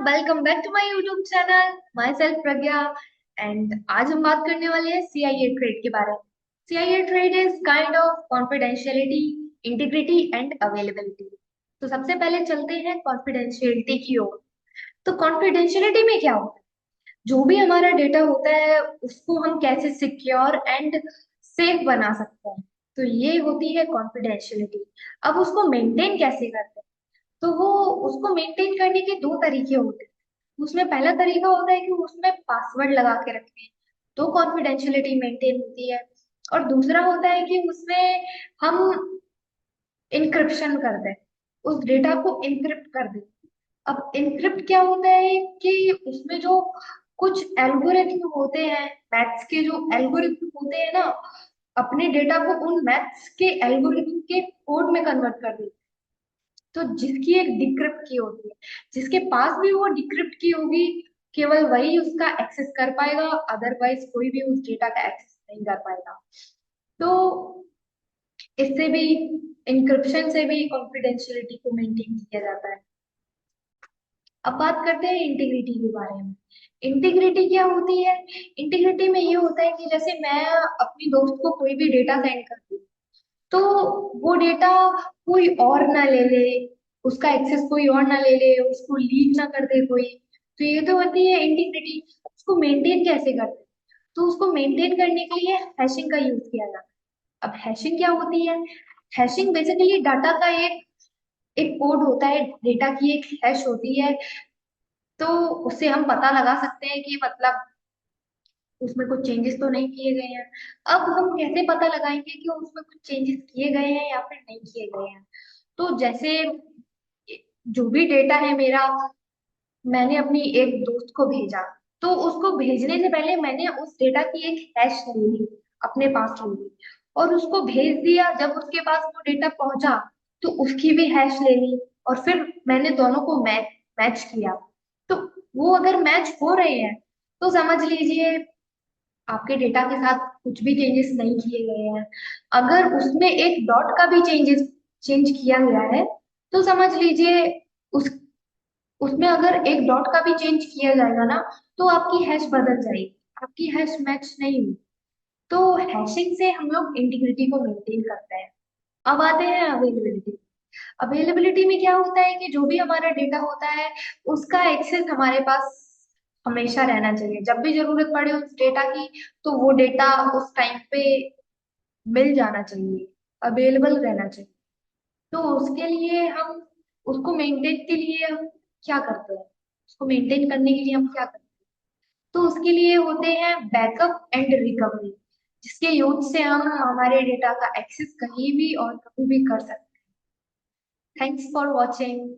Welcome back to my YouTube channel myself Pragya. And आज हम बात करने वाले हैं सीआईए ट्रेड के बारे में। CIA trade is kind of confidentiality, integrity and availability. तो सबसे पहले चलते हैं कॉन्फिडेंशियलिटी की ओर। तो कॉन्फिडेंशियलिटी में क्या होता है? जो भी हमारा डेटा होता है उसको हम कैसे सिक्योर एंड सेफ बना सकते हैं। तो ये होती है कॉन्फिडेंशियलिटी। अब उसको मेंटेन कैसे करते हैं? तो वो उसको मेंटेन करने के दो तरीके होते हैं। उसमें पहला तरीका होता है कि उसमें पासवर्ड लगा के रखें, तो कॉन्फिडेंशियलिटी मेंटेन होती है। और दूसरा होता है कि उसमें हम इनक्रिप्शन कर दें, उस डेटा को इनक्रिप्ट कर दें। अब इनक्रिप्ट क्या होता है कि उसमें जो कुछ एल्गोरिथम होते हैं, मैथ्स के जो एल्गोरिथम होते हैं ना, अपने डेटा को उन मैथ्स के एल्गोरिथम के कोड में कन्वर्ट कर देते हैं। तो जिसकी एक डिक्रिप्ट की होती है, जिसके पास भी वो डिक्रिप्ट की होगी, केवल वही उसका एक्सेस कर पाएगा, अदरवाइज कोई भी उस डेटा का एक्सेस नहीं कर पाएगा। तो इससे भी, इंक्रिप्शन से भी कॉन्फिडेंशियलिटी को मेंटेन किया जाता है। अब बात करते हैं इंटीग्रिटी के बारे में। इंटीग्रिटी क्या होती है? इंटीग्रिटी में ये होता है कि जैसे मैं अपनी दोस्त को कोई भी डेटा सेंड करती हूँ, तो वो डेटा कोई और ना ले ले, उसका एक्सेस कोई और ना ले ले, उसको लीक ना कर दे कोई। तो ये तो होती है इंटीग्रिटी। उसको मेंटेन कैसे करते हैं? तो उसको मेंटेन करने के लिए हैशिंग का यूज किया जाता है। अब हैशिंग क्या होती है? हैशिंग बेसिकली डाटा का एक एक कोड होता है, डेटा की एक हैश होती है। तो उससे हम पता लगा सकते हैं कि मतलब उसमें कुछ चेंजेस तो नहीं किए गए हैं। अब हम कैसे पता लगाएंगे कि उसमें कुछ चेंजेस किए गए हैं या फिर नहीं किए गए हैं? तो जैसे जो भी डेटा है मेरा, मैंने अपनी एक दोस्त को भेजा, तो उसको भेजने से पहले मैंने उस डेटा की एक हैश ले ली, अपने पास ले ली, और उसको भेज दिया। जब उसके पास वो डेटा पहुंचा, तो उसकी भी हैश ले ली, और फिर मैंने दोनों को मैच मैच किया। तो वो अगर मैच हो रहे हैं, तो समझ लीजिए आपके डेटा के साथ कुछ भी चेंजेस नहीं किए गए हैं। अगर उसमें एक डॉट का भी चेंज किया गया है, तो समझ लीजिए उस उसमें अगर एक डॉट का भी चेंज किया जाएगा ना, तो आपकी हैश बदल जाएगी, आपकी हैश मैच नहीं हुई। तो हैशिंग से हम लोग इंटीग्रिटी को मेंटेन करते हैं। अब आते हैं अवेलेबिलिटी। अवेलेबिलिटी में क्या होता है कि जो भी हमारा डेटा होता है, उसका एक्सेस हमारे पास हमेशा रहना चाहिए। जब भी जरूरत पड़े उस डेटा की, तो वो डेटा उस टाइम पे मिल जाना चाहिए, अवेलेबल रहना चाहिए। तो उसके लिए हम, उसको मेंटेन के लिए हम क्या करते हैं? उसको मेंटेन करने के लिए हम क्या करते हैं? तो उसके लिए होते हैं बैकअप एंड रिकवरी, जिसके यूज से हम हमारे डेटा का एक्सेस कहीं भी और कभी भी कर सकते हैं। Thanks for watching.